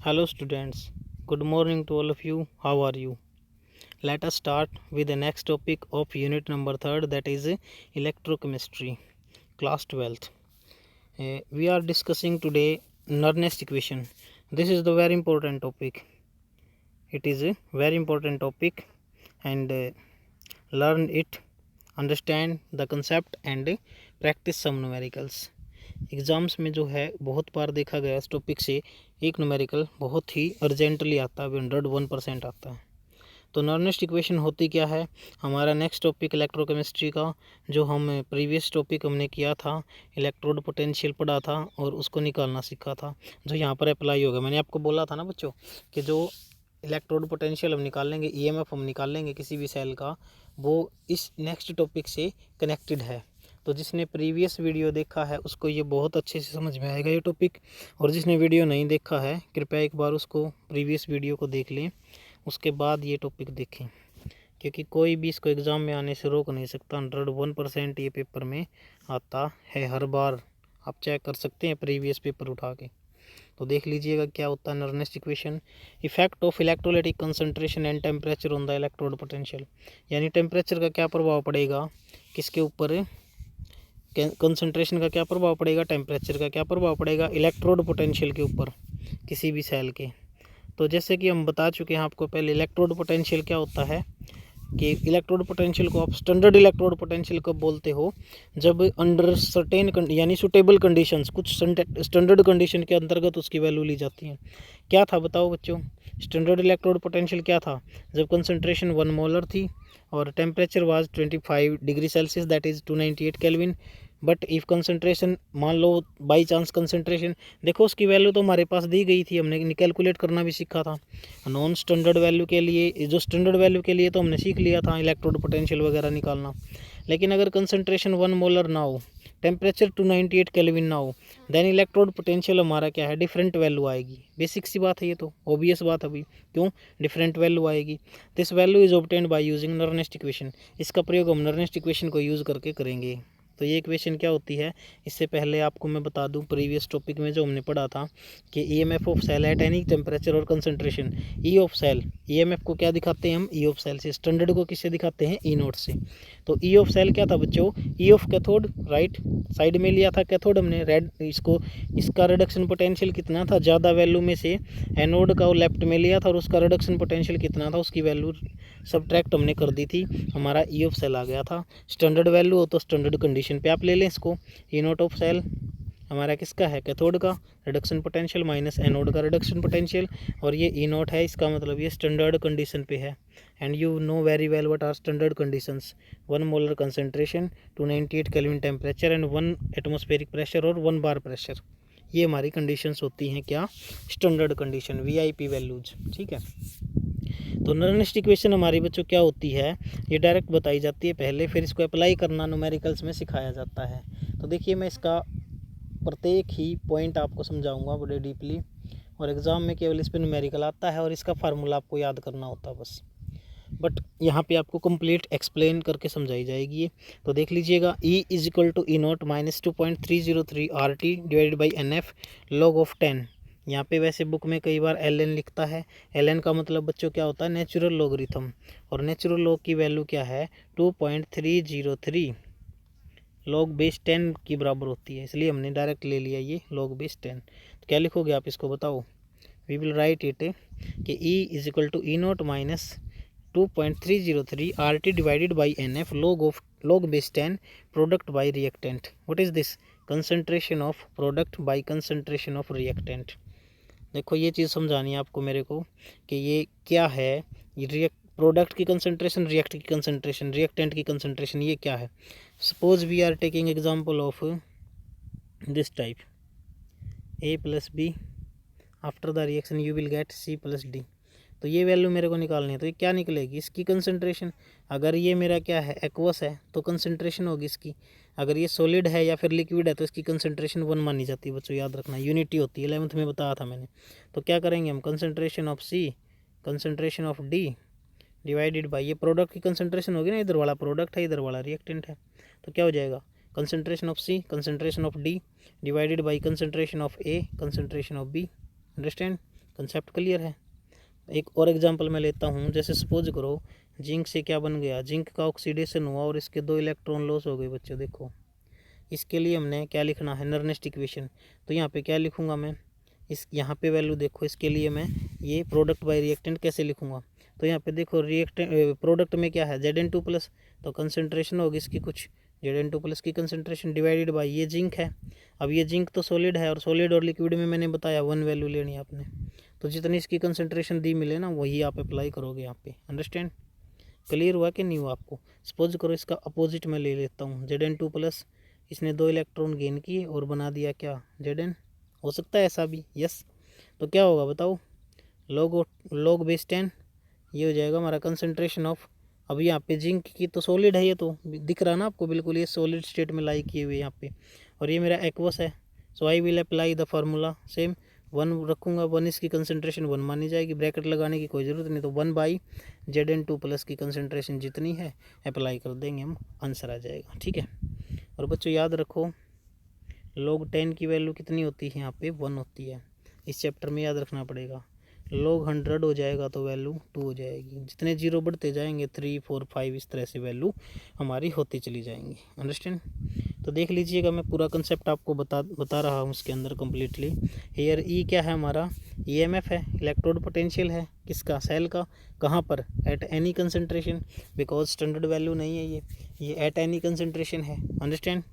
Hello students, good morning to all of you. How are you? Let us start with the next topic of unit number 3rd, that is electrochemistry, class 12th. We are discussing today Nernst equation. This is the very important topic. It is a very important topic and learn it, understand the concept and practice some numericals. Exams में जो है बहुत बार देखा गया इस topic से एक numerical बहुत ही अर्जेंटली आता है, 101% आता है। तो नर्नेस्ट इक्वेशन होती क्या है? हमारा नेक्स्ट टॉपिक इलेक्ट्रोकेमिस्ट्री का, जो हम प्रीवियस टॉपिक हमने किया था, इलेक्ट्रोड पोटेंशियल पढ़ा था और उसको निकालना सीखा था, जो यहाँ पर अप्लाई होगा। मैंने आपको बोला था ना बच्चों कि जो इलेक्ट्रोड पोटेंशियल हम निकालेंगे, ईएमएफ हम निकालेंगे किसी भी सेल का, वो इस नेक्स्ट टॉपिक से कनेक्टेड है। तो जिसने प्रीवियस वीडियो देखा है उसको ये बहुत अच्छे से समझ में आएगा ये टॉपिक, और जिसने वीडियो नहीं देखा है कृपया एक बार उसको प्रीवियस वीडियो को देख लें, उसके बाद ये टॉपिक देखें, क्योंकि कोई भी इसको एग्ज़ाम में आने से रोक नहीं सकता। 101% ये पेपर में आता है हर बार, आप चेक कर सकते हैं प्रीवियस पेपर उठा के। तो देख लीजिएगा क्या होता है Nernst equation. Effect of electrolytic concentration and temperature on the electrode potential, यानी टेम्परेचर का क्या प्रभाव पड़ेगा किसके ऊपर, कंसंट्रेशन का क्या प्रभाव पड़ेगा, टेम्परेचर का क्या प्रभाव पड़ेगा इलेक्ट्रोड पोटेंशियल के ऊपर किसी भी सेल के। तो जैसे कि हम बता चुके हैं आपको पहले, इलेक्ट्रोड पोटेंशियल क्या होता है कि इलेक्ट्रोड पोटेंशियल को आप स्टैंडर्ड इलेक्ट्रोड पोटेंशियल कब बोलते हो, जब अंडर सर्टेन यानी सुटेबल कंडीशंस, कुछ स्टैंडर्ड कंडीशन के अंतर्गत उसकी वैल्यू ली जाती है। क्या था बताओ बच्चों, स्टैंडर्ड इलेक्ट्रोड पोटेंशियल क्या था? जब कंसंट्रेशन 1 मोलर थी और temperature was 25 degree Celsius, that is 298 kelvin. But if concentration, मान लो बाई चांस कंसंट्रेशन, देखो उसकी वैल्यू तो हमारे पास दी गई थी, हमने कैलकुलेट करना भी सीखा था। नॉन स्टैंडर्ड वैल्यू के लिए, जो स्टैंडर्ड वैल्यू के लिए तो हमने सीख लिया था इलेक्ट्रोड पोटेंशियल वगैरह निकालना। लेकिन अगर कंसंट्रेशन 1 मोलर ना हो, टेम्परेचर 298 केल्विन ना हो, देन इलेक्ट्रोड पोटेंशियल हमारा क्या है, डिफरेंट वैल्यू आएगी। बेसिक सी बात है, ये तो ऑब्वियस बात है भाई, क्यों डिफरेंट वैल्यू आएगी। This value is obtained by using Nernst equation, इसका प्रयोग हम नर्नेस्ट इक्वेशन को यूज़ करके करेंगे। तो ये इक्वेशन क्या होती है, इससे पहले आपको मैं बता दूं प्रीवियस टॉपिक में जो हमने पढ़ा था कि EMF of cell at any temperature और concentration, E of cell, EMF को क्या दिखाते हैं हम, ई ऑफ सेल से, स्टैंडर्ड को किससे दिखाते हैं, ई नोट से। तो ई ऑफ सेल क्या था बच्चों, ई ऑफ कैथोड, राइट साइड में लिया था कैथोड हमने, रेड इसको, इसका रिडक्शन पोटेंशियल कितना था, ज़्यादा वैल्यू में से एनोड का लेफ्ट में लिया था और उसका रिडक्शन पोटेंशियल कितना था, उसकी वैल्यू सब्ट्रैक्ट हमने कर दी थी, हमारा ई ऑफ सेल आ गया था। स्टैंडर्ड वैल्यू हो तो स्टैंडर्ड कंडीशन पे आप ले लें इसको। ई नोट ऑफ सेल हमारा किसका है, कैथोड का रिडक्शन पोटेंशियल माइनस एनोड का रिडक्शन पोटेंशियल, और ये ई नोट है, इसका मतलब ये स्टैंडर्ड कंडीशन पे है। And you know very well what are standard conditions, 1 molar concentration, 298 kelvin temperature and 1 atmospheric pressure और 1 बार प्रेशर, ये हमारी कंडीशंस होती हैं क्या, स्टैंडर्ड कंडीशन, वीआईपी वैल्यूज। ठीक है, तो नर्नेस्ट इक्वेशन हमारी बच्चों क्या होती है, ये डायरेक्ट बताई जाती है पहले, फिर इसको अप्लाई करना न्यूमेरिकल्स में सिखाया जाता है। तो देखिए मैं इसका प्रत्येक ही पॉइंट आपको समझाऊंगा बड़े डीपली, और एग्ज़ाम में केवल इस पर न्यूमेरिकल आता है और इसका फार्मूला आपको याद करना होता है बस, बट यहाँ पे आपको कंप्लीट एक्सप्लेन करके समझाई जाएगी ये। तो देख लीजिएगा, E is equal to E naught minus 2.303 RT divided by NF log of 10। यहाँ पे वैसे बुक में कई बार LN लिखता है, LN का मतलब बच्चों क्या होता है, नेचुरल लॉगरिथम, और नेचुरल लॉग की वैल्यू क्या है 2.303 log बेस 10 की बराबर होती है, इसलिए हमने डायरेक्ट ले लिया ये log बेस 10। तो क्या लिखोगे आप इसको बताओ, वी विल राइट इट कि E is equal to E naught minus 2.303 RT divided by NF log base 10 product by reactant. What is this? Concentration of product by concentration of reactant. देखो ये चीज़ समझानी है आपको मेरे को कि ये क्या है, ये प्रोडक्ट की कंसंट्रेशन, रिएक्ट की कंसंट्रेशन, रिएक्टेंट की कंसंट्रेशन, ये क्या है। Suppose we are taking example of this type, A plus B, after the reaction you will get C plus D। तो ये वैल्यू मेरे को निकालनी है, तो ये क्या निकलेगी, इसकी कंसंट्रेशन। अगर ये मेरा क्या है, एक्वस है, तो कंसंट्रेशन होगी इसकी। अगर ये सॉलिड है या फिर लिक्विड है तो इसकी कंसंट्रेशन 1 मानी जाती है बच्चों, याद रखना, यूनिटी होती है, 11th में बताया था मैंने। तो क्या करेंगे हम, concentration of C, concentration of D divided by, ये प्रोडक्ट की कंसंट्रेशन होगी ना, इधर वाला प्रोडक्ट है, इधर वाला रिएक्टेंट है, तो क्या हो जाएगा, concentration of C, concentration of D divided by concentration of A, concentration of B। Understand, concept clear है। एक और एग्जांपल मैं लेता हूँ, जैसे सपोज करो जिंक से क्या बन गया, जिंक का ऑक्सीडेशन हुआ और इसके 2 इलेक्ट्रॉन लॉस हो गए बच्चों। देखो इसके लिए हमने क्या लिखना है, नर्नेस्ट इक्वेशन। तो यहाँ पे क्या लिखूंगा मैं, इस यहाँ पे वैल्यू देखो, इसके लिए मैं ये प्रोडक्ट बाय रिएक्टेंट कैसे लिखूंगा। तो यहाँ पे देखो रिएक्टेंट प्रोडक्ट में क्या है, Zn2+, तो कंसनट्रेशन होगी इसकी कुछ Zn2+ की कंसनट्रेशन डिवाइडेड बाय ये जिंक है। अब ये जिंक तो सॉलिड है, और सॉलिड और लिक्विड में मैंने बताया 1 वैल्यू लेनी है आपने। तो जितनी इसकी कंसनट्रेशन दी मिले ना, वही आप अप्लाई करोगे यहाँ पे। अंडरस्टैंड, क्लियर हुआ कि नहीं हुआ आपको। सपोज करो इसका अपोजिट मैं ले लेता हूँ, Zn2+, इसने 2 इलेक्ट्रॉन गेन किए और बना दिया क्या, Zn। हो सकता है ऐसा भी, यस। तो क्या होगा बताओ, log बेस 10, ये हो जाएगा हमारा कंसनट्रेशन ऑफ। अब यहाँ पे जिंक की तो सॉलिड है, ये तो दिख रहा ना आपको, बिल्कुल ये सॉलिड स्टेट में लाई किए हुए यहाँ पे, और ये मेरा एक्वस है। So I will apply the formula same, 1 रखूँगा, 1 इसकी कंसनट्रेशन 1 मानी जाएगी, ब्रैकेट लगाने की कोई ज़रूरत नहीं। तो 1/Zn2+ की कंसनट्रेशन जितनी है अप्लाई कर देंगे हम, आंसर आ जाएगा। ठीक है, और बच्चों याद रखो log 10 की वैल्यू कितनी होती है, यहाँ पे 1 होती है। इस चैप्टर में याद रखना पड़ेगा। log 100 हो जाएगा तो वैल्यू 2 हो जाएगी। जितने जीरो बढ़ते जाएंगे 3, 4, 5 इस तरह से वैल्यू हमारी होती चली जाएंगी। अंडरस्टैंड। तो देख लीजिएगा, मैं पूरा कंसेप्ट आपको बता रहा हूँ उसके अंदर कम्प्लीटली। हेयर ई क्या है हमारा, EMF है, इलेक्ट्रोड पोटेंशियल है किसका, सेल का। कहाँ पर, at any concentration, because standard value नहीं है ये एट एनी कंसनट्रेशन है। अंडरस्टैंड।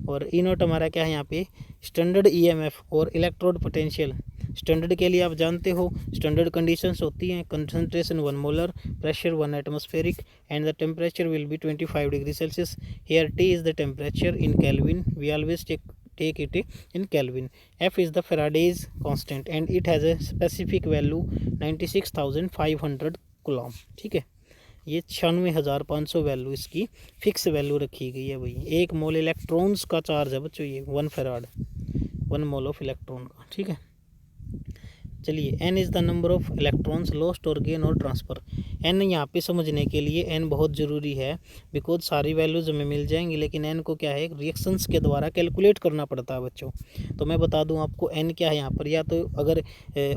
और ई नोट हमारा क्या है यहाँ पे, स्टैंडर्ड EMF और इलेक्ट्रोड पोटेंशियल। स्टैंडर्ड के लिए आप जानते हो स्टैंडर्ड कंडीशंस होती हैं, concentration 1 molar, pressure 1 atmospheric, and the temperature will be 25 degree Celsius. Here T is the temperature in Kelvin, we always take it in Kelvin. F is the Faraday's constant and it has a specific value 96,500 coulomb. ठीक है, ये 96,500 value इसकी fix value रखी गई है भाई। 1 मोल electrons का charge है बच्चों ये, 1 फैराड, 1 मोल ऑफ इलेक्ट्रॉन का। ठीक है, चलिए n is the number of electrons lost और गेन और ट्रांसफ़र। n यहाँ पे समझने के लिए n बहुत ज़रूरी है, बिकॉज सारी वैल्यूज हमें मिल जाएंगी, लेकिन n को क्या है, रिएक्शंस के द्वारा कैलकुलेट करना पड़ता है बच्चों। तो मैं बता दूं आपको n क्या है यहाँ पर। या तो अगर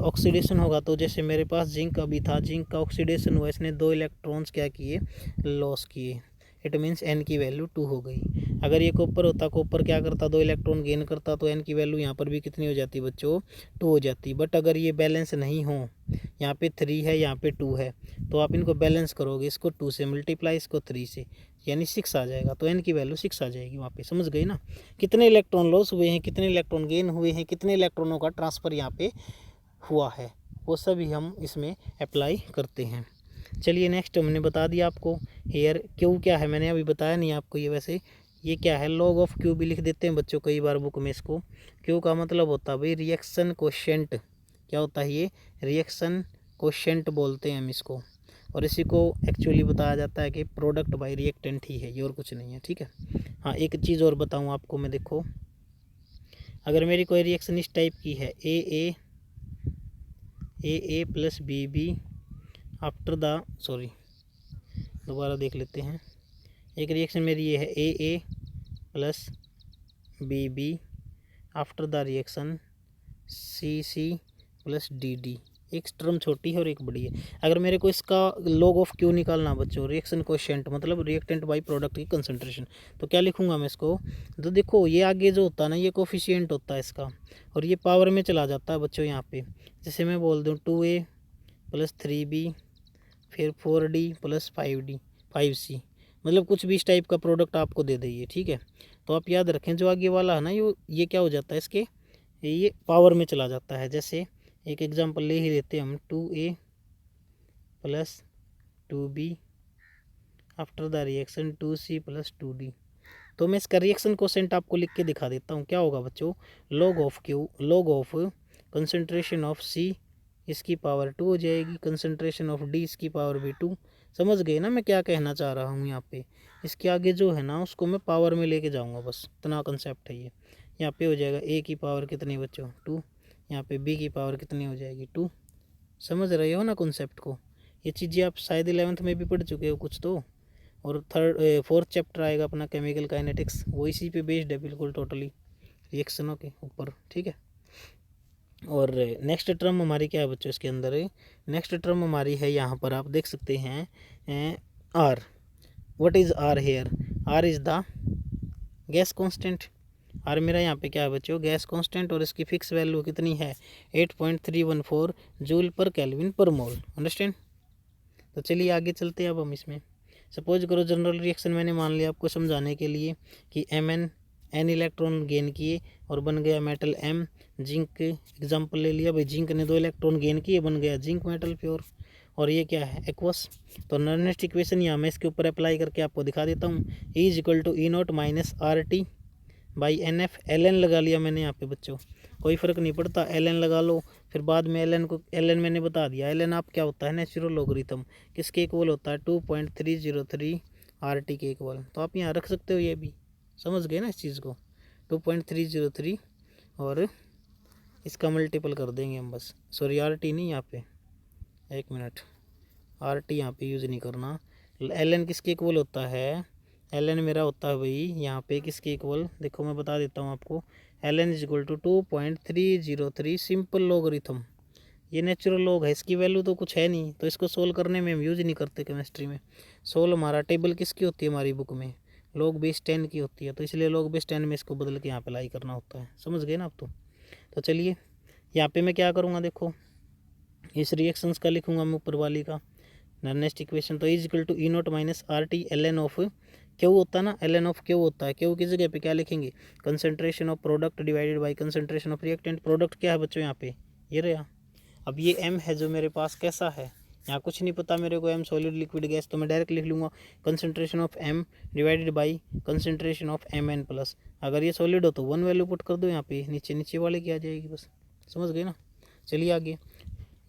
ऑक्सीडेशन होगा, तो जैसे मेरे पास जिंक अभी था, जिंक का ऑक्सीडेशन हुआ, इसने 2 इलेक्ट्रॉन्स क्या किए, लॉस किए। इट मीन्स n की वैल्यू 2 हो गई। अगर ये कॉपर होता, कॉपर क्या करता, 2 इलेक्ट्रॉन गेन करता, तो n की वैल्यू यहाँ पर भी कितनी हो जाती बच्चों, 2 हो जाती। बट अगर ये बैलेंस नहीं हो, यहाँ पे 3 है, यहाँ पे 2 है, तो आप इनको बैलेंस करोगे, इसको 2 से मल्टीप्लाई, इसको 3 से, यानी 6 आ जाएगा। तो n की वैल्यू 6 आ जाएगी वहाँ पे। समझ गए ना, कितने इलेक्ट्रॉन लॉस हुए हैं, कितने इलेक्ट्रॉन गेन हुए हैं, कितने इलेक्ट्रॉनों का ट्रांसफ़र यहाँ पे हुआ है, वो सभी हम इसमें अप्लाई करते हैं। चलिए नेक्स्ट हमने बता दिया आपको। हेयर क्यू क्या है, मैंने अभी बताया नहीं आपको ये। वैसे ये क्या है, लॉग ऑफ क्यू भी लिख देते हैं बच्चों कई बार बुक में इसको। क्यू का मतलब होता है भाई रिएक्शन कोशेंट। क्या होता है ये, रिएक्शन कोशेंट बोलते हैं हम इसको। और इसी को एक्चुअली बताया जाता है कि प्रोडक्ट बाय रिएक्टेंट ही है ये, और कुछ नहीं है। ठीक है, हाँ एक चीज़ और बताऊँ आपको मैं, देखो अगर मेरी कोई रिएक्शन इस टाइप की है, A plus B after the, sorry दोबारा देख लेते हैं। एक रिएक्शन मेरी ये है, A plus B after the reaction C plus D. एक टर्म छोटी है और एक बड़ी है। अगर मेरे को इसका लॉग ऑफ क्यू निकालना बच्चों, रिएक्शन कोएफिशिएंट मतलब रिएक्टेंट बाई प्रोडक्ट की कंसंट्रेशन, तो क्या लिखूंगा मैं इसको। तो देखो ये आगे जो होता है ना, ये कोएफिशिएंट होता है इसका, और ये पावर में चला जाता है बच्चों यहाँ पे। जैसे मैं बोल दूँ 2a प्लस 3b फिर 4d प्लस 5c, मतलब कुछ भी इस टाइप का प्रोडक्ट आपको दे देंगे। ठीक है, तो आप याद रखें जो आगे वाला है ना, ये क्या हो जाता है इसके, ये पावर में चला जाता है। जैसे एक एग्जांपल ले ही लेते हैं हम, 2a plus 2b after the reaction 2c plus 2d। तो मैं इसका रिएक्शन कोसेंट आपको लिख के दिखा देता हूँ। क्या होगा बच्चों, log of Q, log of concentration of c इसकी पावर 2 हो जाएगी, कंसंट्रेशन ऑफ डी इसकी पावर भी 2। समझ गए ना मैं क्या कहना चाह रहा हूँ यहाँ पे। इसके आगे जो है ना, उसको मैं पावर में लेके जाऊँगा, बस इतना कंसेप्ट है ये। यहाँ पे हो जाएगा ए की पावर कितनी बच्चों, 2, यहाँ पे बी की पावर कितनी हो जाएगी, 2। समझ रहे हो ना कॉन्सेप्ट को। ये चीज़ें आप शायद 11th में भी पढ़ चुके हो कुछ तो। और 4th चैप्टर आएगा अपना केमिकल काइनेटिक्स, वो इसी पे बेस्ड है बिल्कुल टोटली, रिएक्शनों के ऊपर। ठीक है, और नेक्स्ट टर्म हमारी क्या है बच्चों इसके अंदर, नेक्स्ट टर्म हमारी है यहाँ पर आप देख सकते हैं R. What is R here? R is the gas constant. R मेरा यहाँ पे क्या है बच्चों, गैस कांस्टेंट, और इसकी फिक्स वैल्यू कितनी है 8.314 जूल पर केल्विन पर मोल। अंडरस्टैंड? तो चलिए आगे चलते हैं अब हम इसमें। सपोज करो जनरल रिएक्शन मैंने मान लिया आपको समझाने के लिए कि एन इलेक्ट्रॉन गेन किए और बन गया मेटल एम। जिंक एग्जांपल ले लिया भाई, जिंक ने 2 इलेक्ट्रॉन गेन किए, बन गया जिंक मेटल प्योर। और ये क्या है, एक्वस। तो नर्नेस्ट इक्वेशन यहाँ मैं इसके ऊपर अप्लाई करके आपको दिखा देता हूँ। E = E0 - RT by NF। L N लगा लिया मैंने यहाँ पे बच्चों, कोई फ़र्क नहीं पड़ता, एल एन लगा लो। फिर बाद में एल एन मैंने बता दिया, एल एन आप क्या होता है, नेचुरल लॉगरिथम, किसके इक्वल होता है 2.303 RT के इक्वल। तो आप यहाँ रख सकते हो, ये भी समझ गए ना इस चीज़ को, 2.303 और इसका मल्टीपल कर देंगे हम बस। सॉरी RT नहीं, यहाँ पे 1 मिनट, RT यहाँ पे यूज़ नहीं करना। एल एन किसके इक्वल होता है, एल एन मेरा होता है भाई यहाँ पे किसके इक्वल, देखो मैं बता देता हूँ आपको, एल एन = 2.303 सिंपल लॉगरिथम। ये नेचुरल लॉग है, इसकी वैल्यू तो कुछ है नहीं, तो इसको सोल्व करने में हम यूज़ नहीं करते केमिस्ट्री में। सोल्व हमारा टेबल किसकी होती है हमारी बुक में, log base 10 की होती है, तो इसलिए log base 10 में इसको बदल के यहाँ पे लाई करना होता है। समझ गए ना आप? तो चलिए यहाँ पे मैं क्या करूँगा, देखो इस रिएक्शंस का लिखूँगा मैं ऊपर वाली का नर्नेस्ट इक्वेशन। तो E = E0 - RT ln of Q होता है ना, ln ऑफ क्यू होता है। क्यू की जगह पे क्या लिखेंगे, concentration of product divided by concentration of reactant. Product क्या है बच्चों यहाँ पे, ये रहा। अब ये M है जो मेरे पास कैसा है, यहाँ कुछ नहीं पता मेरे को, M सॉलिड लिक्विड गैस, तो मैं डायरेक्ट लिख लूँगा concentration of M divided by concentration of Mn+। अगर ये सॉलिड हो तो 1 वैल्यू पुट कर दो यहाँ पे, नीचे वाले की आ जाएगी बस। समझ गए ना? चलिए आगे,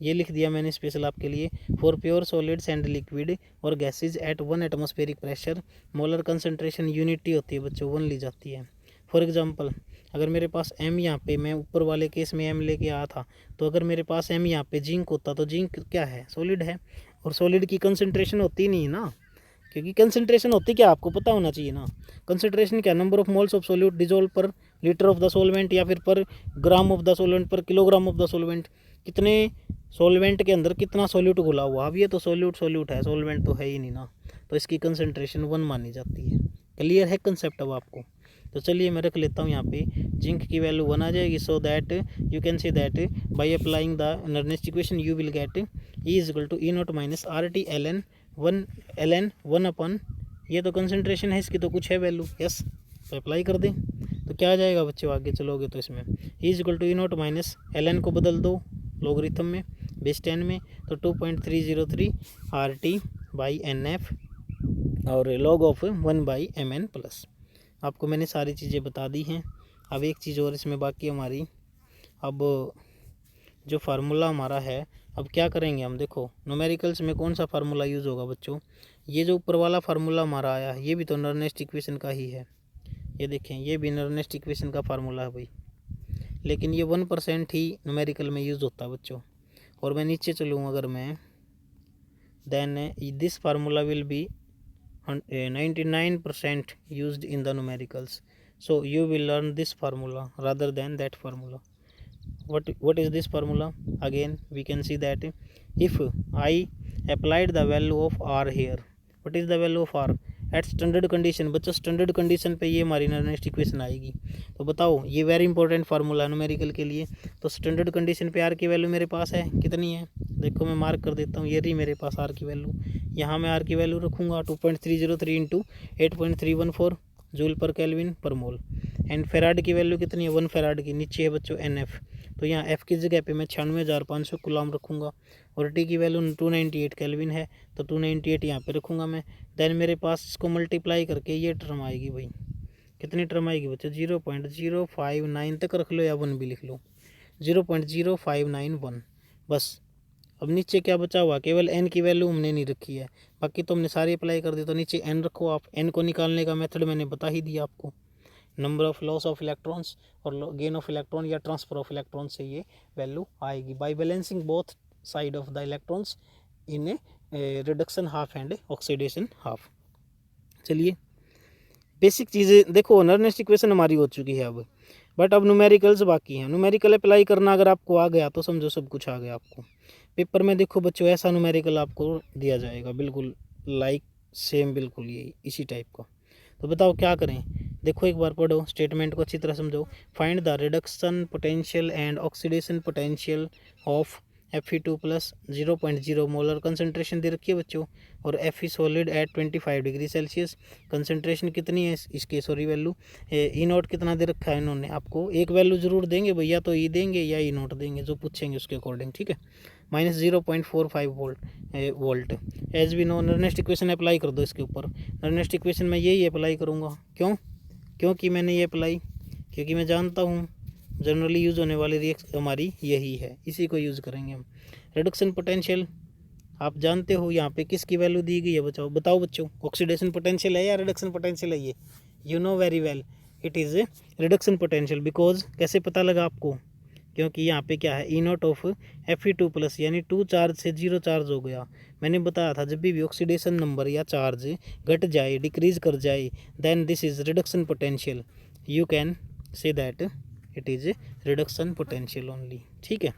ये लिख दिया मैंने स्पेशल आपके लिए। For pure solids and liquid और gases at 1 atmospheric pressure molar concentration unity होती है बच्चों, 1 ली जाती है। फॉर एग्जांपल अगर मेरे पास M यहाँ पे, मैं ऊपर वाले केस में M लेके आया था, तो अगर मेरे पास M यहाँ पे जिंक होता तो जिंक क्या है, सॉलिड है, और सॉलिड की कंसंट्रेशन होती नहीं ना, क्योंकि कंसंट्रेशन होती क्या आपको पता होना चाहिए ना। कंसंट्रेशन क्या, number of moles of solute dissolve पर लीटर ऑफ द सॉल्वेंट, या फिर पर ग्राम ऑफ द सॉल्वेंट पर किलोग्राम ऑफ द सॉल्वेंट। कितने सॉल्वेंट के अंदर कितना सॉल्यूट घुला हुआ। अब ये तो सॉल्यूट है, सॉल्वेंट तो है ही नहीं ना, तो इसकी कंसंट्रेशन 1 मानी जाती है। क्लियर है कंसेप्ट अब आपको? तो चलिए मैं रख लेता हूँ यहाँ पे, जिंक की वैल्यू 1 आ जाएगी। So that you can say that by applying the Nernst equation you will get E = E0 - RT ln 1/, ये तो कंसंट्रेशन है, इसकी तो कुछ है वैल्यू, यस, तो अप्लाई कर दें। तो क्या आ जाएगा बच्चों, आगे चलोगे तो इसमें E = E0 - ln को बदल दो लॉगरिथम में, बेस 10 में, तो 2.303 RT बाई NF और log ऑफ 1/Mn+। आपको मैंने सारी चीज़ें बता दी हैं। अब एक चीज़ और इसमें बाकी हमारी, अब जो फार्मूला हमारा है, अब क्या करेंगे हम, देखो न्यूमेरिकल्स में कौन सा फार्मूला यूज़ होगा बच्चों, ये जो ऊपर वाला फार्मूला हमारा आया है, ये भी तो नर्नेस्ट इक्वेशन का ही है। ये देखें, ये भी नर्नेस्ट इक्वेशन का फार्मूला है भाई, लेकिन ये 1% ही न्यूमेरिकल में यूज़ होता है बच्चों। और मैं नीचे चलूँ अगर मैं, then this formula will be 99% used in the numericals, so you will learn this formula rather than that formula. What is this formula? Again we can see that if I applied the value of R here, what is the value of R at standard condition. बच्चों standard condition पे ये हमारी Nernst equation आएगी। तो बताओ, ये very important formula है numerical के लिए। तो स्टैंडर्ड कंडीशन पे आर की वैल्यू मेरे पास है, कितनी है देखो मैं मार्क कर देता हूँ, ये रही मेरे पास आर की वैल्यू। यहाँ मैं आर की वैल्यू रखूँगा 2.303 इंटू 8.314 जूल पर केल्विन पर मोल। एंड फेराड की वैल्यू कितनी है, 1 फेराड की, नीचे है बच्चों NF, तो यहाँ F की जगह पे मैं 96,500 गुलाम रखूँगा। और T की वैल्यू 298 केल्विन है, तो 298 यहाँ पे रखूँगा मैं। देन मेरे पास इसको मल्टीप्लाई करके ये टर्म आएगी भाई, कितनी टर्म आएगी बच्चों, 0.059 तक रख लो या 1 भी लिख लो, 0.0591 बस। अब नीचे क्या बचा हुआ, केवल n की वैल्यू हमने नहीं रखी है, बाकी तो हमने सारी अप्लाई कर दी। तो नीचे n रखो आप, n को निकालने का मेथड मैंने बता ही दिया आपको, number of loss of electrons और गेन ऑफ इलेक्ट्रॉन या ट्रांसफर ऑफ इलेक्ट्रॉन से ये वैल्यू आएगी by balancing both side of the electrons in reduction half and oxidation half. चलिए बेसिक चीज़ें देखो, नर्नेस्ट इक्वेशन हमारी हो चुकी है। अब बट अब न्यूमेरिकल्स बाकी हैं। न्यूमेरिकल अप्लाई करना अगर आपको आ गया तो समझो सब कुछ आ गया आपको। पेपर में देखो बच्चों ऐसा न्यूमेरिकल आपको दिया जाएगा, बिल्कुल लाइक सेम, बिल्कुल ये इसी टाइप का। तो बताओ क्या करें। देखो एक बार पढ़ो, स्टेटमेंट को अच्छी तरह समझो। Find the reduction potential and oxidation potential of Fe2 plus 0.0 molar concentration दे रखी है बच्चों, और Fe solid at 25 degree Celsius. Concentration कितनी है इसके, सॉरी वैल्यू, ई नोट कितना दे रखा है इन्होंने आपको, एक वैल्यू जरूर देंगे भैया, तो ई देंगे या ई नोट देंगे, जो पूछेंगे उसके अकॉर्डिंग, ठीक है। माइनस 0.45 वोल्ट एज भी नो। नर्नेस्ट इक्वेशन अप्लाई कर दो इसके ऊपर। नर्नेस्ट इक्वेशन मैं यही अप्लाई करूँगा, क्योंकि मैंने ये अप्लाई, क्योंकि मैं जानता हूँ जनरली यूज़ होने वाली रिएक्शन हमारी यही है, इसी को यूज़ करेंगे हम। रिडक्शन पोटेंशियल आप जानते हो यहाँ पे किसकी वैल्यू दी गई है बताओ बच्चों, ऑक्सीडेशन पोटेंशियल है या रिडक्शन पोटेंशियल है ये, you know very well it is reduction potential. Because कैसे पता लगा आपको, क्योंकि यहाँ पे क्या है, ई नॉट ऑफ Fe2 प्लस, यानी 2 चार्ज से 0 चार्ज हो गया। मैंने बताया था जब भी ऑक्सीडेशन नंबर या चार्ज घट जाए, डिक्रीज कर जाए, then this is reduction potential, you can say that it is reduction potential only, ठीक है।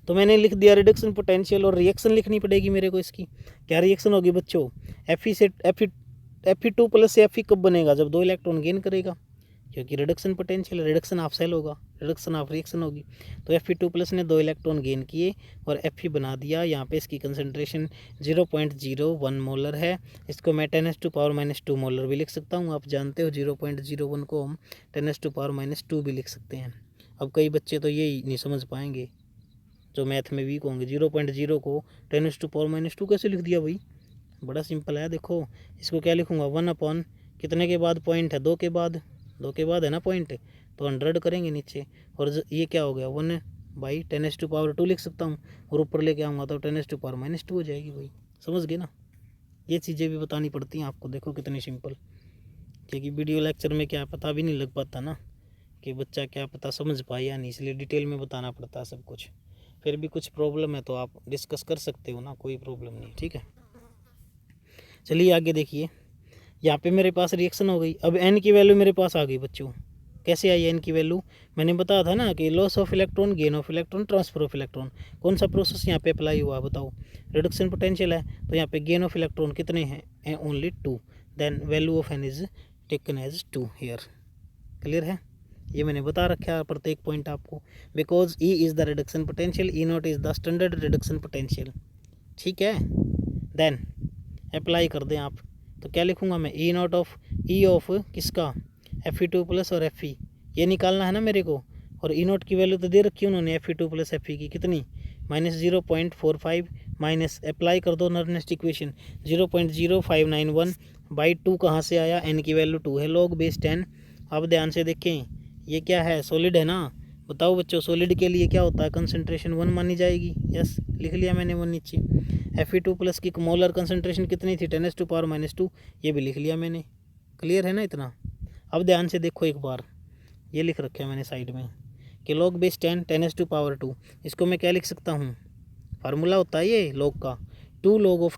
तो मैंने लिख दिया रिडक्शन पोटेंशियल, और रिएक्शन लिखनी पड़ेगी मेरे को इसकी। क्या रिएक्शन होगी बच्चों, Fe2 प्लस से Fe कब बनेगा, जब 2 इलेक्ट्रॉन गेन करेगा, क्योंकि reduction potential, reduction of cell होगा, रिडक्शन ऑफ रिएक्शन होगी। तो Fe2 प्लस ने 2 इलेक्ट्रॉन गेन किए और Fe बना दिया। यहाँ पे इसकी कंसनट्रेशन 0.01 मोलर है। इसको मैं 10⁻⁻2 मोलर भी लिख सकता हूँ। आप जानते हो 0.01 को हम 10⁻⁻2 भी लिख सकते हैं। अब कई बच्चे तो यही नहीं समझ पाएंगे जो मैथ में वीक होंगे, 0.0 को 10⁻⁻2 कैसे लिख दिया भाई, बड़ा सिंपल है। देखो इसको क्या लिखूँगा, 1 कितने के बाद पॉइंट है, 2 के बाद है ना पॉइंट, तो 100 करेंगे नीचे, और ये क्या हो गया 1/10⁻2 लिख सकता हूँ, और ऊपर लेके आऊँगा तो 10⁻2 हो जाएगी भाई, समझ गए ना। ये चीज़ें भी बतानी पड़ती हैं आपको, देखो कितनी सिंपल, क्योंकि वीडियो लेक्चर में क्या पता भी नहीं लग पाता ना कि बच्चा क्या पता समझ पाए या नहीं, इसलिए डिटेल में बताना पड़ता है सब कुछ। फिर भी कुछ प्रॉब्लम है तो आप डिस्कस कर सकते हो ना, कोई प्रॉब्लम नहीं, ठीक है। चलिए आगे देखिए, यहाँ पे मेरे पास रिएक्शन हो गई। अब एन की वैल्यू मेरे पास आ गई बच्चों, कैसे आई एन की वैल्यू, मैंने बताया था ना कि loss of electron, gain of electron, transfer of electron, कौन सा प्रोसेस यहाँ पे अप्लाई हुआ बताओ, रिडक्शन पोटेंशियल है, तो यहाँ पे गेन ऑफ इलेक्ट्रॉन कितने हैं, only 2, then value of N is taken as 2 here. Clear है, ये मैंने बता रखा है प्रत्येक पॉइंट आपको, because E is the reduction potential, E naught is the standard reduction potential, ठीक है। देन अप्लाई कर दें आप, तो क्या लिखूंगा मैं, ई नॉट ऑफ ई ऑफ किसका, Fe2 प्लस और Fe, ये निकालना है ना मेरे को, और ई नॉट की वैल्यू तो दे रखी है उन्होंने Fe2 प्लस Fe की कितनी, -0.45, माइनस अप्लाई कर दो नर्नेस्ट इक्वेशन, 0.0591/2 कहाँ से आया, एन की वैल्यू 2 है, log बेस 10। अब ध्यान से देखें, ये क्या है, सॉलिड है ना, बताओ बच्चों सॉलिड के लिए क्या होता है, कंसंट्रेशन 1 मानी जाएगी, यस लिख लिया मैंने 1 नीचे। Fe2 प्लस की मोलर कंसंट्रेशन कितनी थी, 10⁻⁻2, ये भी लिख लिया मैंने। क्लियर है ना इतना। अब ध्यान से देखो एक बार, ये लिख रखा है मैंने साइड में कि log बेस 10 10⁻2, इसको मैं क्या लिख सकता हूँ, फार्मूला होता है ये log का, 2 log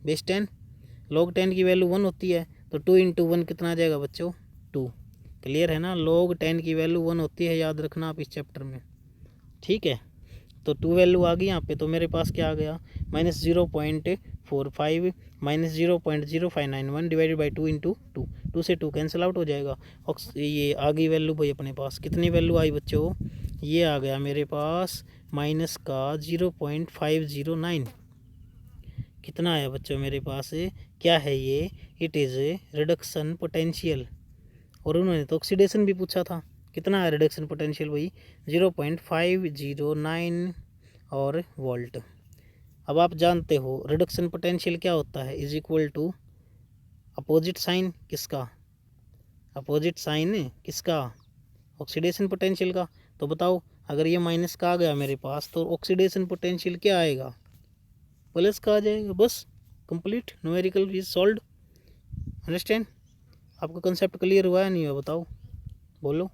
बेस 10, log 10 की वैल्यू 1 होती है, तो 2 × 1 कितना आ जाएगा बच्चों, 2। क्लियर है ना, log 10 की वैल्यू 1 होती है, याद रखना आप इस चैप्टर में, ठीक है। तो 2 वैल्यू आ गई यहाँ पे, तो मेरे पास क्या आ गया, -0.45 -0.0591 डिवाइडेड बाई 2 × 2, 2 से 2 कैंसिल आउट हो जाएगा। और ये आ गई वैल्यू भाई अपने पास, कितनी वैल्यू आई बच्चों, ये आ गया मेरे पास माइनस का 0.509, कितना आया बच्चों मेरे पास, क्या है ये, इट इज़ रिडक्शन पोटेंशियल। और उन्होंने तो ऑक्सीडेशन भी पूछा था, कितना है रिडक्शन पोटेंशियल भाई, 0.509 और वोल्ट। अब आप जानते हो रिडक्शन पोटेंशियल क्या होता है, is equal to opposite sign किसका, अपोजिट साइन किसका, ऑक्सीडेशन पोटेंशियल का। तो बताओ अगर ये माइनस का आ गया मेरे पास, तो ऑक्सीडेशन पोटेंशियल क्या आएगा, प्लस का आ जाएगा, बस complete, numerical is solved. Understand, आपका कंसेप्ट क्लियर हुआ है नहीं हुआ बताओ, बोलो।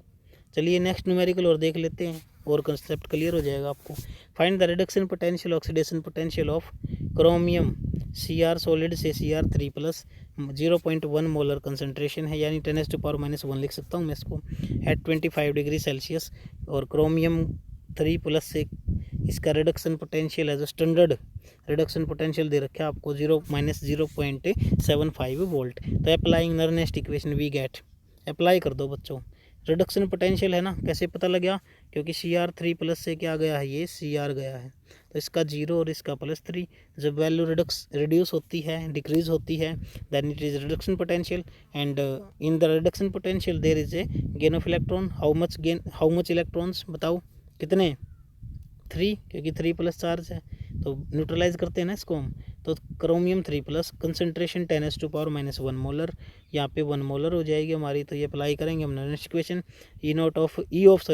चलिए नेक्स्ट न्यूमेरिकल और देख लेते हैं। और कंसेप्ट क्लियर हो जाएगा आपको। Find the reduction potential oxidation potential of chromium Cr solid से Cr3+ 0.1 मोलर कंसनट्रेशन है, यानी 10⁻⁻1 लिख सकता हूँ मैं इसको, एट 25 डिग्री सेल्सियस। और क्रोमियम 3+ से इसका रिडक्शन पोटेंशियल है, जो स्टैंडर्ड रिडक्शन पोटेंशियल दे रखा है आपको 0-0.75 वोल्ट। तो applying Nernst equation we get, apply कर दो बच्चों। रिडक्शन पोटेंशियल है ना, कैसे पता लगा, क्योंकि Cr3+ से क्या गया है, ये Cr गया है, तो इसका 0 और इसका +3। जब वैल्यू रिड्यूस होती है, डिक्रीज होती है, then it is reduction potential. And in the reduction potential there is a gain of electron. How much electrons बताओ, कितने, 3, क्योंकि 3+ चार्ज है, तो न्यूट्रलाइज करते हैं ना इसको हम। तो क्रोमियम 3+ कंसनट्रेशन 10⁻⁻1 मोलर, यहाँ पे 1 मोलर हो जाएगी हमारी। तो ये अप्लाई करेंगे हम नेक्स्ट इक्वेशन। ई ऑफ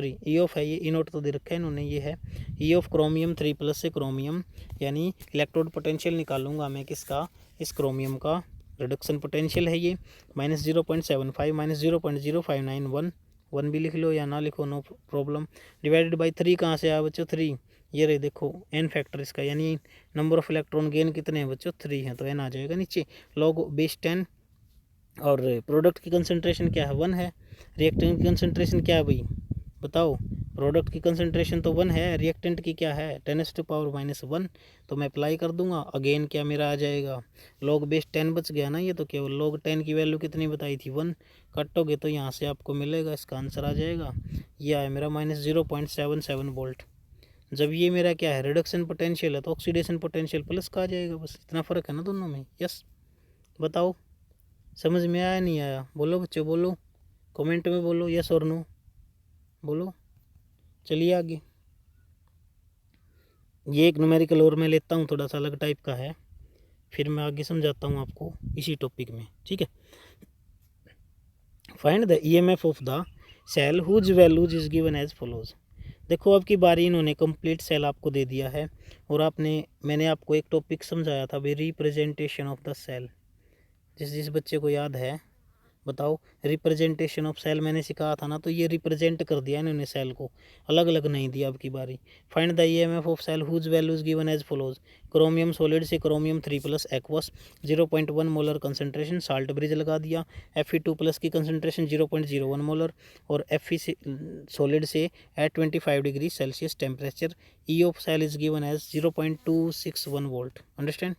है ये, ई नोट तो दे रखा है इन्होंने, ये है ई ऑफ क्रोमियम 3+ से क्रोमियम, यानी इलेक्ट्रोड पोटेंशियल निकालूंगा मैं किसका, इस क्रोमियम का रिडक्शन पोटेंशियल है ये, -0.75 -0.0591, 1 भी लिख लो या ना लिखो, नो प्रॉब्लम। डिवाइडेड बाई 3 कहाँ से आया बच्चों, 3, ये रहे देखो एन फैक्टर इसका, यानी नंबर ऑफ इलेक्ट्रॉन गेन कितने हैं बच्चों, 3 हैं, तो एन आ जाएगा नीचे, log बेस 10। और प्रोडक्ट की कंसंट्रेशन क्या है, 1 है। रिएक्टेंट की कंसंट्रेशन क्या है भाई बताओ, प्रोडक्ट की कंसंट्रेशन तो 1 है, रिएक्टेंट की क्या है 10⁻⁻1। तो मैं अप्लाई कर दूंगा, अगेन क्या मेरा आ जाएगा, log बेस 10 बच गया ना, ये तो केवल log 10 की वैल्यू कितनी बताई थी, 1, काटोगे तो यहाँ से आपको मिलेगा, इसका आंसर आ जाएगा, ये आया मेरा -0.77 वोल्ट। जब ये मेरा क्या है रिडक्शन पोटेंशियल है, तो ऑक्सीडेशन पोटेंशियल प्लस का आ जाएगा, बस इतना फ़र्क है ना दोनों में। यस, बताओ समझ में आया नहीं आया, बोलो बच्चों बोलो, कमेंट में बोलो यस और नो, बोलो। चलिए आगे, ये एक न्यूमेरिकल और मैं लेता हूँ, थोड़ा सा अलग टाइप का है, फिर मैं आगे समझाता हूँ आपको इसी टॉपिक में, ठीक है। Find the EMF of the cell whose values is given as follows. देखो अब की बारी इन्होंने कंप्लीट सेल आपको दे दिया है, और मैंने आपको एक टॉपिक समझाया था भाई, रिप्रेजेंटेशन ऑफ द सेल। जिस बच्चे को याद है बताओ, रिप्रेजेंटेशन ऑफ सेल मैंने सिखाया था ना, तो ये रिप्रेजेंट कर दिया इन्होंने सेल को, अलग अलग नहीं दिया अब की बारी। Find the EMF of cell whose values given as follows. Chromium solid से chromium 3+ aqueous 0.1 molar concentration, salt bridge लगा दिया। Fe2+ की कंसंट्रेशन 0.01 मोलर, और Fe सॉलिड से at 25 degree Celsius temperature. E of cell is given as 0.261 volt. Understand.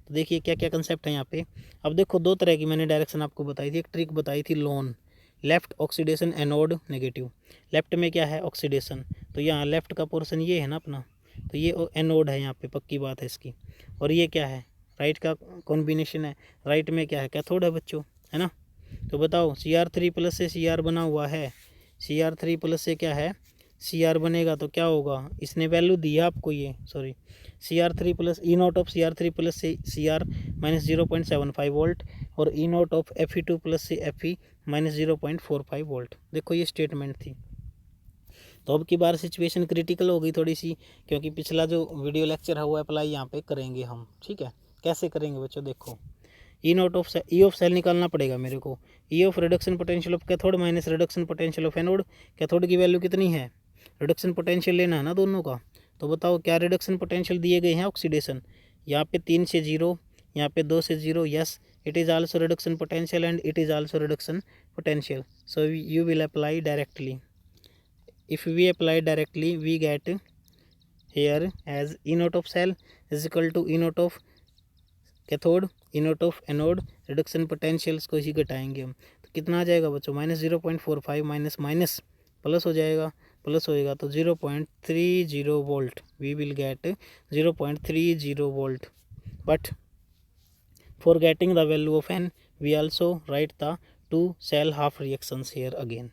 तो देखिए क्या क्या कंसेप्ट है यहाँ पे। अब देखो दो तरह की मैंने डायरेक्शन आपको बताई थी, एक ट्रिक बताई थी loan, left oxidation anode negative. Left में क्या है ऑक्सीडेशन, तो यहाँ लेफ्ट का पोर्शन ये है ना अपना, तो ये एनोड है यहाँ पे, पक्की बात है इसकी। और ये क्या है, राइट का कॉम्बिनेशन है, राइट में क्या है कैथोड है बच्चों, है ना। तो बताओ Cr3+ से Cr बना हुआ है, Cr3+ से क्या है Cr बनेगा, तो क्या होगा, इसने वैल्यू दी है आपको, ये sorry Cr3+, E naught of Cr3+ से Cr -0.75 वोल्ट, और ई नॉट ऑफ Fe2+ से Fe -0.45 वोल्ट। देखो ये स्टेटमेंट थी। तो अब की बार सिचुएशन क्रिटिकल हो गई थोड़ी सी, क्योंकि पिछला जो वीडियो लेक्चर है वो अप्लाई यहाँ पे करेंगे हम, ठीक है। कैसे करेंगे बच्चों, देखो ई ऑफ सेल निकालना पड़ेगा मेरे को। ई of reduction potential of cathode minus reduction potential of anode. Cathode की वैल्यू कितनी है, रिडक्शन पोटेंशियल लेना है ना दोनों का। तो बताओ क्या रिडक्शन पोटेंशियल दिए गए हैं, ऑक्सीडेशन, यहाँ पे 3 से 0, यहाँ पे 2 से 0, yes it is also reduction potential and it is also reduction potential. So you will apply directly, if we apply directly we get here as E naught of cell is equal to E naught of cathode, E note of anode, reduction potentials को ही घटाएंगे हम, तो कितना आ जाएगा बच्चों -0.45 minus minus plus हो जाएगा, plus होएगा तो 0.30 volt, we will get 0.30 volt. But for getting the value of N we also write the two cell half reactions here again.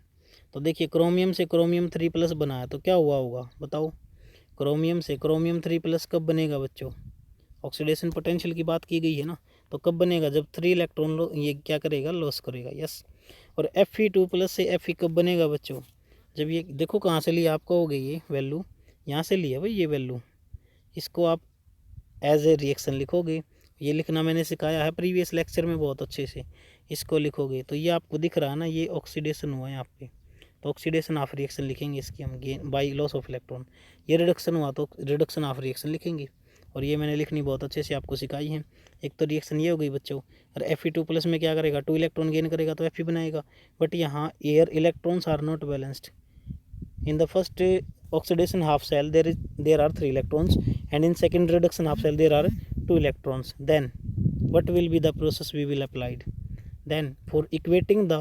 तो देखिए क्रोमियम से क्रोमियम 3+ बना है, तो क्या हुआ होगा बताओ, क्रोमियम से क्रोमियम 3+ कब बनेगा बच्चों, ऑक्सीडेशन पोटेंशियल की बात की गई है ना, तो कब बनेगा, जब 3 इलेक्ट्रॉन ये क्या करेगा, लॉस करेगा, यस। और Fe2+ से Fe कब बनेगा बच्चों, जब ये देखो कहाँ से लिया आपको, हो गई ये वैल्यू यहाँ से लिया भाई, ये वैल्यू इसको आप एज ए रिएक्शन लिखोगे, ये लिखना मैंने सिखाया है प्रीवियस लेक्चर में बहुत अच्छे से, इसको लिखोगे तो ये आपको दिख रहा है ना, ये ऑक्सीडेशन हुआ है यहाँ पे, तो ऑक्सीडेशन ऑफ रिएक्शन लिखेंगे इसकी हम, gain by loss of electron. ये रिडक्शन हुआ तो रिडक्शन ऑफ रिएक्शन लिखेंगे, और ये मैंने लिखनी बहुत अच्छे से आपको सिखाई है। एक तो रिएक्शन ये हो गई बच्चों, और Fe2+ में क्या करेगा, 2 इलेक्ट्रॉन गेन करेगा तो Fe बनाएगा, बट यहाँ air electrons are not balanced. In the first oxidation half cell there are 3 electrons, and in second reduction half cell there are 2 electrons. Then what will be the process we will applied? Then for equating the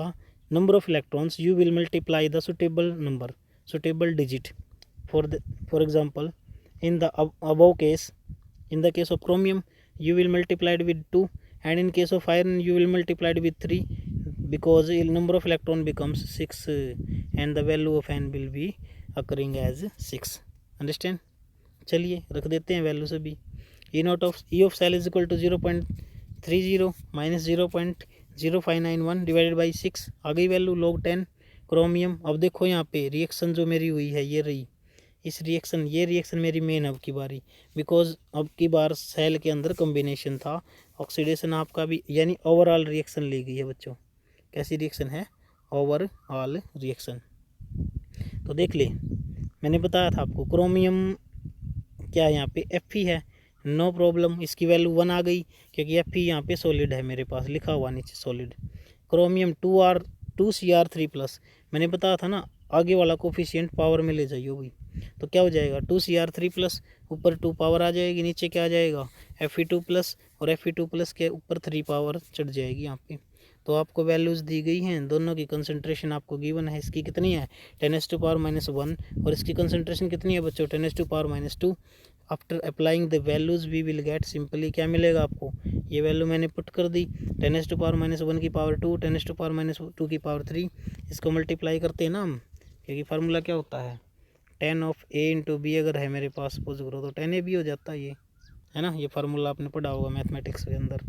number of electrons you will multiply the suitable digit. For example, in the above case, in the case of chromium you will multiply it with 2, and in case of iron you will multiply it with 3, because the number of electron becomes 6, and the value of n will be occurring as 6. Understand? चलिए रख देते हैं वैल्यू सभी। E naught of E of cell is equal to 0.30 minus 0.0591 divided by 6, आ गई value log 10 chromium. अब देखो यहाँ पे रिएक्शन जो मेरी हुई है ये रही, ये रिएक्शन मेरी मेन अब की बारी, बिकॉज अब की बार सेल के अंदर कॉम्बिनेशन था, ऑक्सीडेशन आपका भी, यानी ओवरऑल रिएक्शन ली गई है बच्चों। कैसी रिएक्शन है? Overall reaction. तो देख ले, मैंने बताया था आपको क्रोमियम क्या यहाँ पे Fe है, नो प्रॉब्लम, इसकी वैल्यू 1 आ गई, क्योंकि Fe यहाँ पे सॉलिड है मेरे पास, लिखा हुआ नीचे सॉलिड। क्रोमियम 2Cr3+, मैंने बताया था ना आगे वाला कोफिशिएंट पावर में ले जाइए भी, तो क्या हो जाएगा 2Cr3+, ऊपर 2 पावर आ जाएगी, नीचे क्या आ जाएगा Fe2+, और Fe2+ के ऊपर 3 पावर चढ़ जाएगी यहाँ पे। तो आपको वैल्यूज़ दी गई हैं, दोनों की कंसंट्रेशन आपको गिवन है। इसकी कितनी है 10⁻⁻1, और इसकी कंसंट्रेशन कितनी है बच्चों 10⁻²। After applying the values we will get simply क्या मिलेगा आपको, ये वैल्यू मैंने पुट कर दी, 10⁻⁻1 की पावर 2, 10⁻2 की पावर 3, इसको मल्टीप्लाई करते हैं ना हम, क्योंकि फार्मूला क्या होता है 10 ऑफ A इंटू बी, अगर है मेरे पास सपोज करो तो 10AB हो जाता है, ये है ना, ये फार्मूला आपने पढ़ा होगा मैथमेटिक्स के अंदर।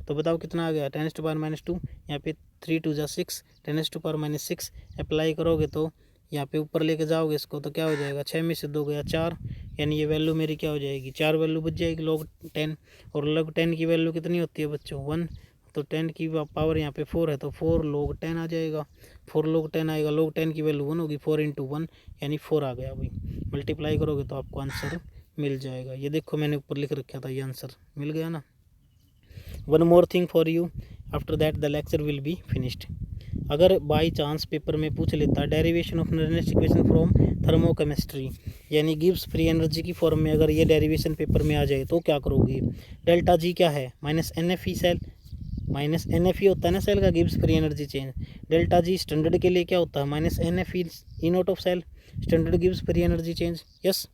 तो बताओ कितना आ गया 10⁻², यहाँ पे 3 2 जा 6, 10⁻6 अप्लाई करोगे तो यहाँ पे ऊपर लेके जाओगे इसको तो क्या हो जाएगा, 6 में से 2 गया 4, यानी ये वैल्यू मेरी क्या हो जाएगी 4 वैल्यू बच जाएगी log 10। और log 10 की वैल्यू कितनी होती है बच्चों 1, तो 10 की पावर यहाँ पे 4 है, तो 4 log 10 आ जाएगा, 4 log 10 आएगा, log 10 की वैल्यू 1 होगी, 4 × 1 यानी 4 आ गया भाई। मल्टीप्लाई करोगे तो आपको आंसर मिल जाएगा। ये देखो मैंने ऊपर लिख रखा था, ये आंसर मिल गया ना। One more thing for you, after that the lecture will be finished. अगर बाई चांस पेपर में पूछ लेता derivation of Nernst equation from thermochemistry, यानी गिब्स फ्री एनर्जी की फॉर्म में अगर ये डेरिवेशन पेपर में आ जाए तो क्या करोगे? डेल्टा जी क्या है -NFE सेल, -NFE होता है ना सेल का Gibbs free energy change. Delta G standard के लिए क्या होता है -NFE E naught of cell, standard Gibbs free energy change. Yes,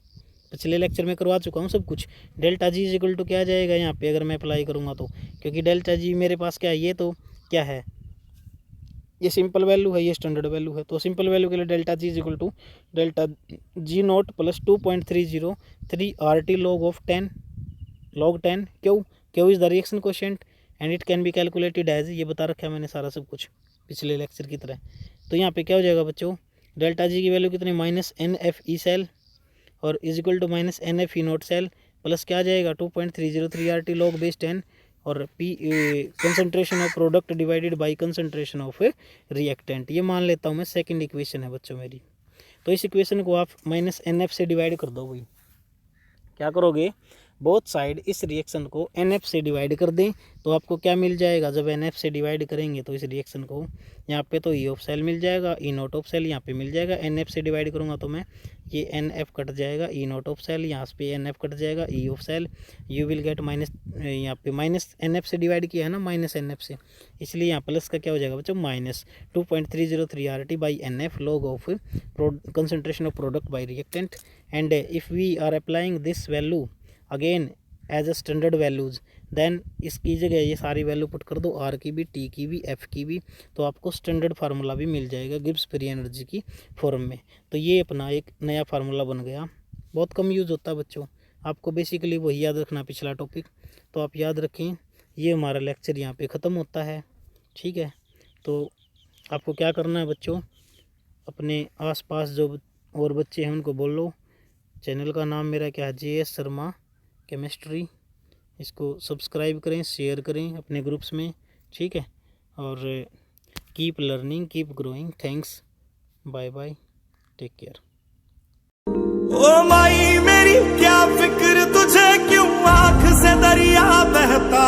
पिछले लेक्चर में करवा चुका हूँ सब कुछ। डेल्टा जी इज इक्वल टू क्या आ जाएगा यहाँ पे अगर मैं अप्लाई करूँगा तो, क्योंकि डेल्टा जी मेरे पास क्या है, ये तो क्या है, ये सिंपल वैल्यू है, ये स्टैंडर्ड वैल्यू है। तो सिंपल वैल्यू के लिए delta ji is equal to delta G naught plus 2.303 RT log 10 Q is the reaction quotient and it can be calculated as, ये बता रखा है मैंने सारा सब कुछ पिछले लेक्चर की तरह। तो यहाँ पे क्या हो जाएगा बच्चों, डेल्टा जी की वैल्यू कितनी -NFE सेल और is equal to -NFE naught cell, plus क्या आ जाएगा 2.303 RT log बेस 10, और P concentration of product divided by concentration of reactant. ये मान लेता हूँ मैं सेकंड इक्वेशन है बच्चों मेरी। तो इस इक्वेशन को आप -NF से डिवाइड कर दो भाई। क्या करोगे, बोथ साइड इस रिएक्शन को NF से डिवाइड कर दें, तो आपको क्या मिल जाएगा, जब NF से डिवाइड करेंगे तो इस रिएक्शन को यहाँ पे तो E ऑफ सेल मिल जाएगा, E नॉट ऑफ सेल यहाँ पे मिल जाएगा। NF से डिवाइड करूँगा तो मैं ये NF कट जाएगा, E नॉट ऑफ सेल यहाँ पे NF कट जाएगा, E of cell, you will get minus, यहाँ पे -NF से डिवाइड किया है ना -NF से, इसलिए यहाँ प्लस का क्या हो जाएगा बच्चों -2.303 RT by NF log of concentration of product by reactant. And if we are applying this value again as a standard values, then इसकी जगह ये सारी वैल्यू पुट कर दो, R की भी, T की भी, F की भी, तो आपको स्टैंडर्ड फार्मूला भी मिल जाएगा गिब्स फ्री एनर्जी की फॉर्म में। तो ये अपना एक नया फार्मूला बन गया, बहुत कम यूज़ होता है बच्चों, आपको बेसिकली वही याद रखना पिछला टॉपिक, तो आप याद रखें। ये हमारा लेक्चर यहाँ पे ख़त्म होता है, ठीक है। तो आपको क्या करना है बच्चों, अपने आसपास जो और बच्चे हैं उनको बोलो, चैनल का नाम मेरा क्या है, JS शर्मा केमिस्ट्री, इसको सब्सक्राइब करें, शेयर करें अपने ग्रुप्स में, ठीक है। और keep learning, keep growing, thanks. Bye bye, take care. Oh my मेरी क्या फिक्र तुझे, क्यों आंख से दरिया बहता